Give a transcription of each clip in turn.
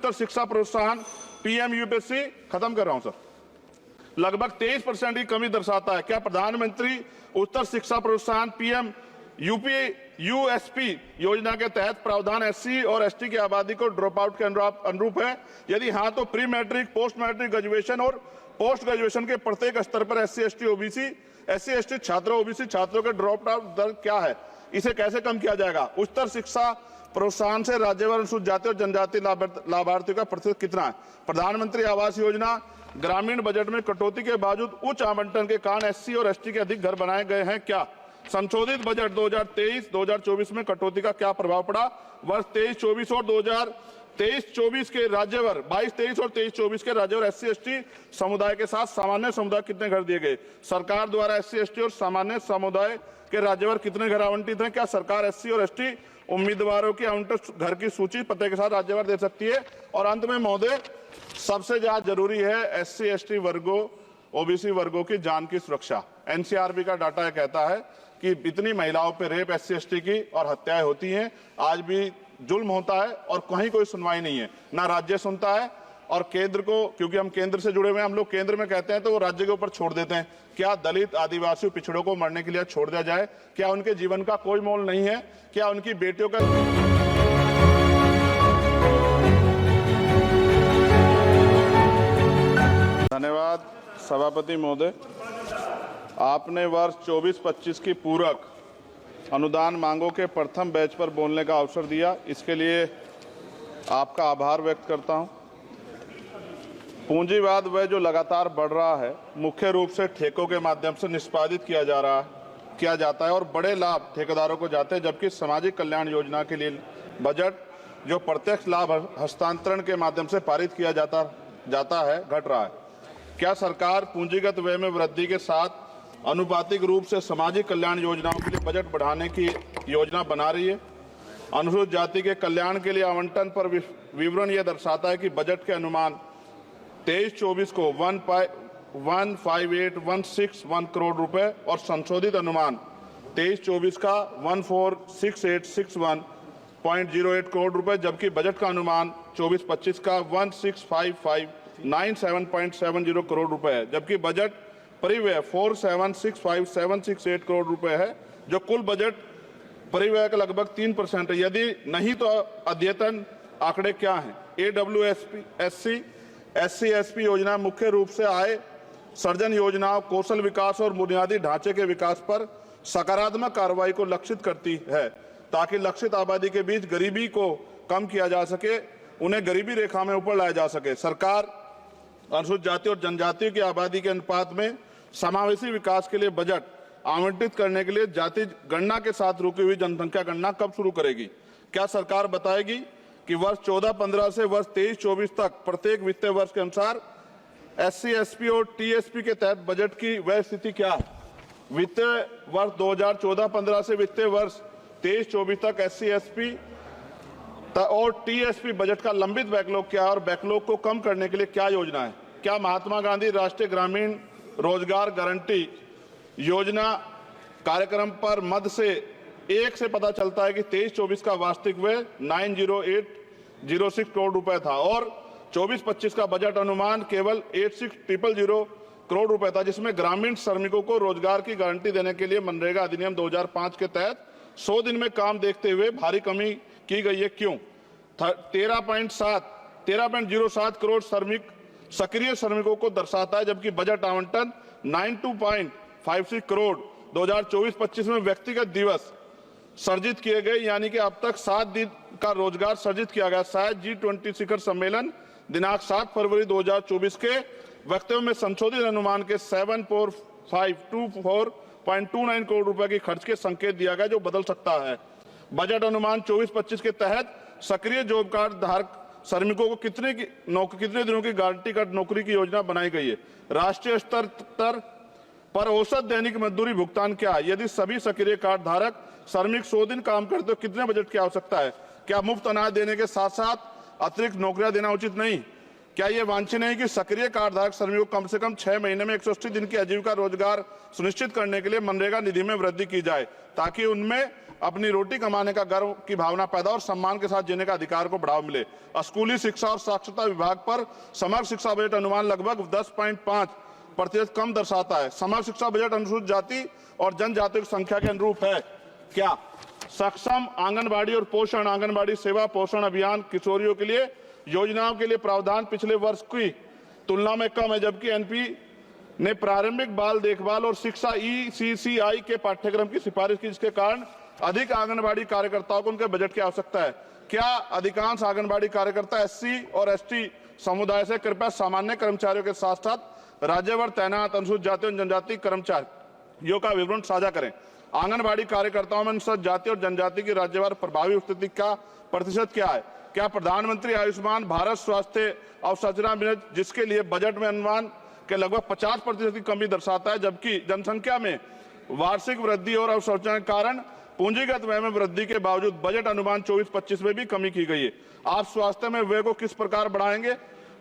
उच्चतर शिक्षा प्रोत्साहन पीएम यूपीएससी, खत्म कर रहा हूं सर, लगभग 23% की कमी दर्शाता है। क्या प्रधानमंत्री उच्चतर शिक्षा प्रोत्साहन पीएम यूएसपी योजना के तहत प्रावधान एससी और एसटी की आबादी को ड्रॉप आउट के अनुरूप है? यदि हाँ तो pre matric, post matric, graduation और पोस्ट ग्रेजुएशन के प्रत्येक स्तर पर एससी एसटी छात्रों, ओबीसी छात्रों के ड्रॉप आउट दर क्या है? इसे कैसे कम किया जाएगा? उच्चतर शिक्षा प्रोत्साहन से राज्यवार अनुसूचित जाति और जनजाति लाभार्थियों का प्रतिशत कितना है? प्रधानमंत्री आवास योजना ग्रामीण बजट में कटौती के बावजूद उच्च आवंटन के कारण एससी और एसटी के अधिक घर बनाए गए हैं क्या? संशोधित बजट 2023-2024 में कटौती का क्या प्रभाव पड़ा? वर्ष 23-24 और 2023-24 के राज्यवार 22-23 और 23-24 के राज्यवार एससी एसटी समुदाय के साथ सामान्य समुदाय कितने घर दिए गए? सरकार द्वारा एससी एसटी और सामान्य समुदाय के राज्यवार कितने घर आवंटित हैं? क्या सरकार एससी और एसटी उम्मीदवारों की आवंटित घर की सूची पते के साथ राज्यवार दे सकती है? और अंत में महोदय, सबसे ज्यादा जरूरी है एससी एसटी वर्गों, ओबीसी वर्गों की जान की सुरक्षा। एनसीआरबी का डाटा यह कहता है कि इतनी महिलाओं पे रेप, एससी एसटी की और हत्याएं होती हैं, आज भी जुल्म होता है और कहीं कोई सुनवाई नहीं है, ना राज्य सुनता है और केंद्र को, क्योंकि हम केंद्र से जुड़े हुए हैं, हम लोग केंद्र में कहते हैं तो वो राज्य के ऊपर छोड़ देते हैं। क्या दलित, आदिवासी, पिछड़ों को मरने के लिए छोड़ दिया जाए? क्या उनके जीवन का कोई मोल नहीं है? क्या उनकी बेटियों का? धन्यवाद सभापति महोदय। आपने वर्ष 24-25 की पूरक अनुदान मांगों के प्रथम बैच पर बोलने का अवसर दिया, इसके लिए आपका आभार व्यक्त करता हूं। पूंजीवाद वह जो लगातार बढ़ रहा है, मुख्य रूप से ठेकों के माध्यम से निष्पादित किया जाता है और बड़े लाभ ठेकेदारों को जाते हैं, जबकि सामाजिक कल्याण योजना के लिए बजट जो प्रत्यक्ष लाभ हस्तांतरण के माध्यम से पारित किया जाता है घट रहा है। क्या सरकार पूंजीगत व्यय में वृद्धि के साथ अनुपातिक रूप से सामाजिक कल्याण योजनाओं के लिए बजट बढ़ाने की योजना बना रही है? अनुसूचित जाति के कल्याण के लिए आवंटन पर विवरण यह दर्शाता है कि बजट के अनुमान 23-24 को 158,161 करोड़ रुपए और संशोधित अनुमान 23-24 का 146861.08 करोड़ रुपए, जबकि बजट का अनुमान 24-25 का 165597.70 करोड़ रुपए है, जबकि बजट परिव्यय 4765,768 करोड़ रुपए है, जो कुल बजट परिव्यय का लगभग 3% है। यदि नहीं तो अद्यतन आंकड़े क्या हैं? एससी/एसटी योजना मुख्य रूप से आय सर्जन योजनाओं, कौशल विकास और बुनियादी ढांचे के विकास पर सकारात्मक कार्रवाई को लक्षित करती है, ताकि लक्षित आबादी के बीच गरीबी को कम किया जा सके, उन्हें गरीबी रेखा में ऊपर लाया जा सके। सरकार अनुसूचित जाति और जनजाति की आबादी के अनुपात में समावेशी विकास के लिए बजट आवंटित करने के लिए जाति गणना के साथ रुकी हुई जनसंख्या गणना कब शुरू करेगी? क्या सरकार बताएगी कि वर्ष 14-15 से वर्ष 23-24 तक प्रत्येक वित्तीय वर्ष के अनुसार एससी, एसपी और टीएसपी के तहत बजट की वह स्थिति क्या है? वित्तीय वर्ष 2014-15 से वित्तीय वर्ष 23-24 तक एससी, एसपी और टीएसपी बजट का लंबित बैकलॉग क्या है और बैकलॉग को कम करने के लिए क्या योजना है? क्या महात्मा गांधी राष्ट्रीय ग्रामीण रोजगार गारंटी योजना कार्यक्रम पर मद से 1 से पता चलता है कि 23-24 का वास्तविक व्यय 90806 करोड़ रुपए था और 24-25 का बजट अनुमान केवल 86,000 करोड़ रुपए था, जिसमें ग्रामीण श्रमिकों को रोजगार की गारंटी देने के लिए मनरेगा अधिनियम 2005 के तहत 100 दिन में काम देखते हुए भारी कमी की गई है। क्यों? 13.07 करोड़ सक्रिय श्रमिकों को दर्शाता है, जबकि बजट आवंटन 92.56 करोड़ 2024-25 में व्यक्तिगत दिवस सर्जित किए गए, यानी कि अब तक 7 दिन का रोजगार सर्जित किया गया। शायद G20 शिखर सम्मेलन दिनांक 7 फरवरी 2024 के वक्तव्य में संशोधित अनुमान के 74524.29 करोड़ रुपए की खर्च के संकेत दिया गया, जो बदल सकता है। बजट अनुमान 24-25 के तहत सक्रिय जॉब कार्ड धारक श्रमिकों को कितने दिनों की गारंटी कार्ड नौकरी की योजना बनाई गई है? राष्ट्रीय स्तर पर औसत दैनिक मजदूरी भुगतान क्या है? यदि सभी सक्रिय कार्ड धारक श्रमिक 100 दिन काम करते तो कितने बजट की आवश्यकता है? क्या मुफ्त अनाज देने के साथ साथ अतिरिक्त नौकरियां देना उचित नहीं? क्या यह वांछनीय नहीं कि सक्रिय कार्ड धारक श्रमिकों को कम से कम 6 महीने में 180 दिन की आजीविका रोजगार सुनिश्चित करने के लिए मनरेगा निधि में वृद्धि की जाए, ताकि उनमें अपनी रोटी कमाने का गर्व की भावना पैदा और सम्मान के साथ जीने का अधिकार को बढ़ावा मिले। स्कूली शिक्षा और साक्षरता विभाग पर समग्र शिक्षा बजट अनुमान लगभग 10.5% कम दर्शाता है। समग्र शिक्षा बजट अनुसूचित जाति और जनजातियों की संख्या के अनुरूप है क्या? सक्षम आंगनबाड़ी और पोषण आंगनबाड़ी सेवा पोषण अभियान किशोरियों के लिए योजनाओं के लिए प्रावधान पिछले वर्ष की तुलना में कम है, जबकि एनपी ने प्रारंभिक बाल देखभाल और शिक्षा ECCI के पाठ्यक्रम की सिफारिश की, जिसके कारण अधिक आंगनबाड़ी कार्यकर्ताओं को उनके बजट की आवश्यकता है। क्या अधिकांश आंगनबाड़ी कार्यकर्ता SC और ST समुदाय से? कृपया सामान्य कर्मचारियों के साथ साथ राज्यभर तैनात अनुसूचित जाति और जनजाति कर्मचारियों का विवरण साझा करें। आंगनबाड़ी कार्यकर्ताओं में अनुसूचित जाति और जनजाति की राज्यभर प्रभावी उपस्थिति का प्रतिशत क्या है? क्या प्रधानमंत्री आयुष्मान भारत स्वास्थ्य अवसंरचना मिशन, जिसके लिए बजट में अनुमान के लगभग 50% की कमी दर्शाता है, जबकि जनसंख्या में वार्षिक वृद्धि और अवसंरचना के कारण पूंजीगत व्यय में वृद्धि के बावजूद बजट अनुमान 24-25 में भी कमी की गई है। आप स्वास्थ्य में व्यय को किस प्रकार बढ़ाएंगे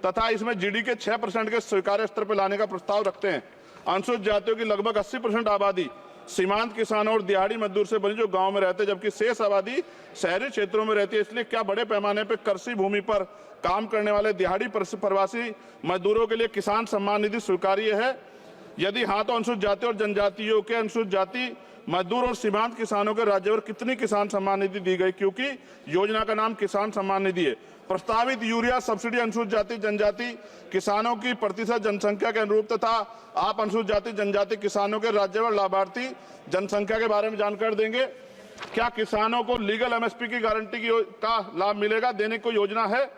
तथा इसमें GDP के 6% के स्वीकार्य स्तर पर लाने का प्रस्ताव रखते हैं? अनुसूचित जातियों की लगभग 80% आबादी सीमांत किसानों और दिहाड़ी मजदूर से बनी जो गांव में रहते हैं, जबकि शेष आबादी शहरी क्षेत्रों में रहती है। इसलिए क्या बड़े पैमाने पर कृषि भूमि पर काम करने वाले दिहाड़ी प्रवासी मजदूरों के लिए किसान सम्मान निधि स्वीकार्य है? यदि हाँ, तो अनुसूचित जाति और जनजातियों के अनुसूचित जाति मजदूर और सीमांत किसानों के राज्यभर कितनी किसान सम्मान निधि दी गई, क्योंकि योजना का नाम किसान सम्मान निधि है? प्रस्तावित यूरिया सब्सिडी अनुसूचित जाति जनजाति किसानों की प्रतिशत जनसंख्या के अनुरूप तथा आप अनुसूचित जाति जनजाति किसानों के राज्यभर लाभार्थी जनसंख्या के बारे में जानकारी देंगे। क्या किसानों को लीगल MSP की गारंटी का लाभ मिलेगा, देने को योजना है?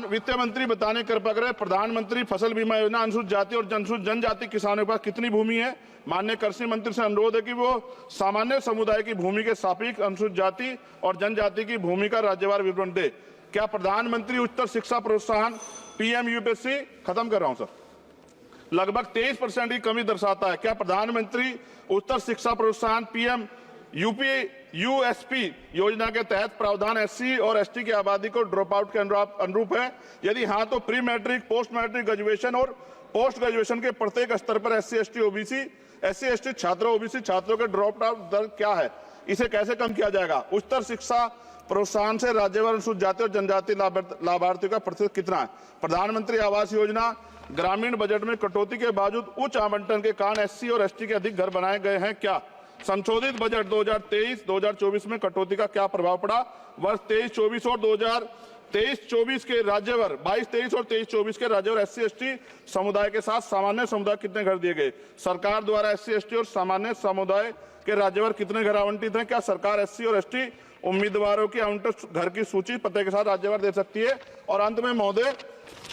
वित्त मंत्री बताने कृपया करें, प्रधानमंत्री फसल बीमा योजना अनुसूचित जाति और जनजाति किसानों के पास कितनी भूमि है? माननीय कृषि मंत्री से अनुरोध है कि वो सामान्य समुदाय की भूमि के सापेक्ष अनुसूचित जाति और जनजाति की भूमि का राज्यवार विवरण दे। क्या प्रधानमंत्री उच्चतर शिक्षा प्रोत्साहन PM UPSC खत्म कर रहा हूं सर, लगभग 23% की कमी दर्शाता है? क्या प्रधानमंत्री उच्चतर शिक्षा प्रोत्साहन PM USP योजना के तहत प्रावधान SC और ST की आबादी को ड्रॉप आउट के अनुरूप है? यदि हाँ, तो pre matric post matric graduation और पोस्ट ग्रेजुएशन के प्रत्येक स्तर पर SC ST छात्रों OBC छात्रों के ड्रॉप आउट दर क्या है? इसे कैसे कम किया जाएगा? उच्चतर शिक्षा प्रोत्साहन से राज्यभर अनुसूचित जाति और जनजाति लाभार्थियों का प्रतिशत कितना है? प्रधानमंत्री आवास योजना ग्रामीण बजट में कटौती के बावजूद उच्च आवंटन के कारण SC और ST के अधिक घर बनाए गए हैं क्या? संशोधित बजट 2023-2024 में कटौती का क्या प्रभाव पड़ा? वर्ष 23-24 और 2023-24 के राज्यभर 22-23 और 23-24 के राज्यभर SC ST समुदाय के साथ सामान्य समुदाय कितने घर दिए गए? सरकार द्वारा SC ST और सामान्य समुदाय के राज्यभर कितने घर आवंटित हैं? क्या सरकार SC और ST उम्मीदवारों की आवंटित घर की सूची पते के साथ राज्यभर दे सकती है? और अंत में महोदय,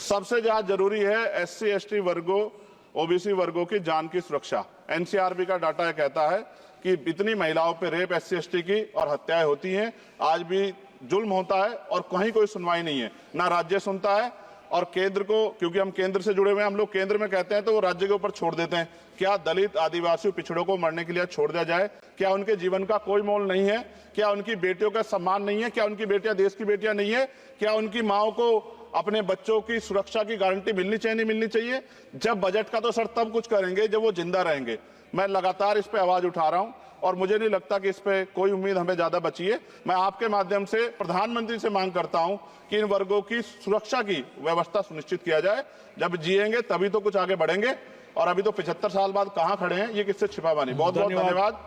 सबसे ज्यादा जरूरी है SC ST वर्गों OBC वर्गों की जान की सुरक्षा। NCRB का डाटा यह कहता है कि इतनी महिलाओं पे रेप SC ST की और हत्याएं होती हैं, आज भी जुल्म होता है और कहीं कोई सुनवाई नहीं है, ना राज्य सुनता है और केंद्र को, क्योंकि हम केंद्र से जुड़े हुए हैं, हम लोग केंद्र में कहते हैं तो वो राज्य के ऊपर छोड़ देते हैं। क्या दलित आदिवासी पिछड़ों को मरने के लिए छोड़ दिया जाए? क्या उनके जीवन का कोई मोल नहीं है? क्या उनकी बेटियों का सम्मान नहीं है? क्या उनकी बेटियां देश की बेटियां नहीं है? क्या उनकी माओ को अपने बच्चों की सुरक्षा की गारंटी मिलनी चाहिए, नहीं मिलनी चाहिए? जब बजट का तो सर तब कुछ करेंगे जब वो जिंदा रहेंगे। मैं लगातार इस पे आवाज उठा रहा हूं और मुझे नहीं लगता कि इस पे कोई उम्मीद हमें ज्यादा बची है। मैं आपके माध्यम से प्रधानमंत्री से मांग करता हूं कि इन वर्गों की सुरक्षा की व्यवस्था सुनिश्चित किया जाए। जब जिएंगे तभी तो कुछ आगे बढ़ेंगे, और अभी तो 75 साल बाद कहां खड़े हैं, ये किससे छिपा बनी। बहुत बहुत धन्यवाद।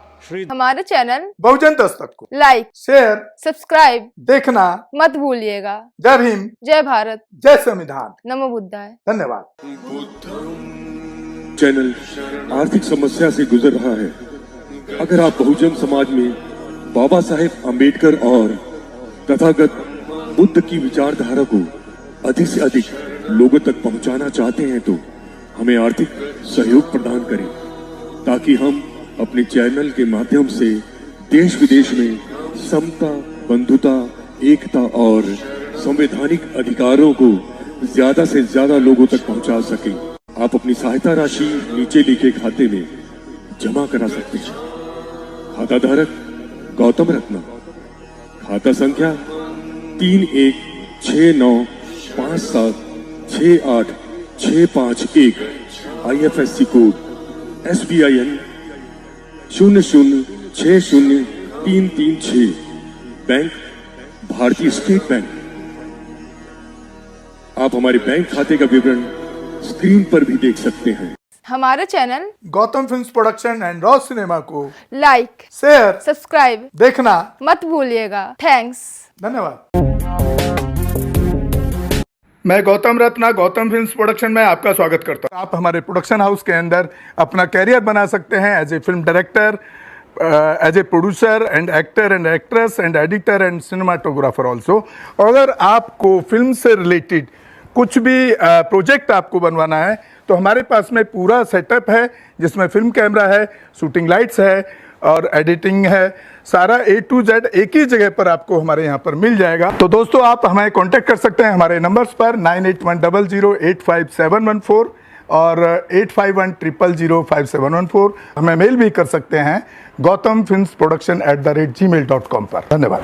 हमारे चैनल बहुजन दस्तक को लाइक, शेयर, सब्सक्राइब देखना मत भूलिएगा। जय भीम, जय भारत, जय संविधान, नमो बुद्धाय। धन्यवाद। चैनल आर्थिक समस्या से गुजर रहा है। अगर आप बहुजन समाज में बाबा साहेब अम्बेडकर और तथागत बुद्ध की विचारधारा को अधिक से अधिक लोगों तक पहुंचाना चाहते हैं तो हमें आर्थिक सहयोग प्रदान करें, ताकि हम अपने चैनल के माध्यम से देश विदेश में समता, बंधुता, एकता और संवैधानिक अधिकारों को ज्यादा से ज्यादा लोगों तक पहुंचा सकें। आप अपनी सहायता राशि नीचे लिखे खाते में जमा करा सकते हैं। खाता धारक गौतम रत्ना, खाता संख्या 316957686551, IFSC कोड SBIN 006000 336 बैंक भारतीय स्टेट बैंक। आप हमारे बैंक खाते का विवरण स्क्रीन पर भी देख सकते हैं। हमारे channel Gautam films production and raw cinema को लाइक, शेयर, सब्सक्राइब देखना मत भूलिएगा। थैंक्स। धन्यवाद। मैं गौतम रत्ना गौतम फिल्म्स प्रोडक्शन में आपका स्वागत करता हूं। आप हमारे प्रोडक्शन हाउस के अंदर अपना कैरियर बना सकते हैं as a film director, as a producer and actor and actress and editor and cinematographer also. अगर आपको फिल्म से रिलेटेड कुछ भी प्रोजेक्ट आपको बनवाना है तो हमारे पास में पूरा सेटअप है, जिसमें फिल्म कैमरा है, शूटिंग लाइट्स है और एडिटिंग है। सारा A to Z एक ही जगह पर आपको हमारे यहाँ पर मिल जाएगा। तो दोस्तों, आप हमें कांटेक्ट कर सकते हैं हमारे नंबर्स पर 9810085714 और 8510005714। हमें मेल भी कर सकते हैं gautamfilmsproduction@gmail.com पर। धन्यवाद।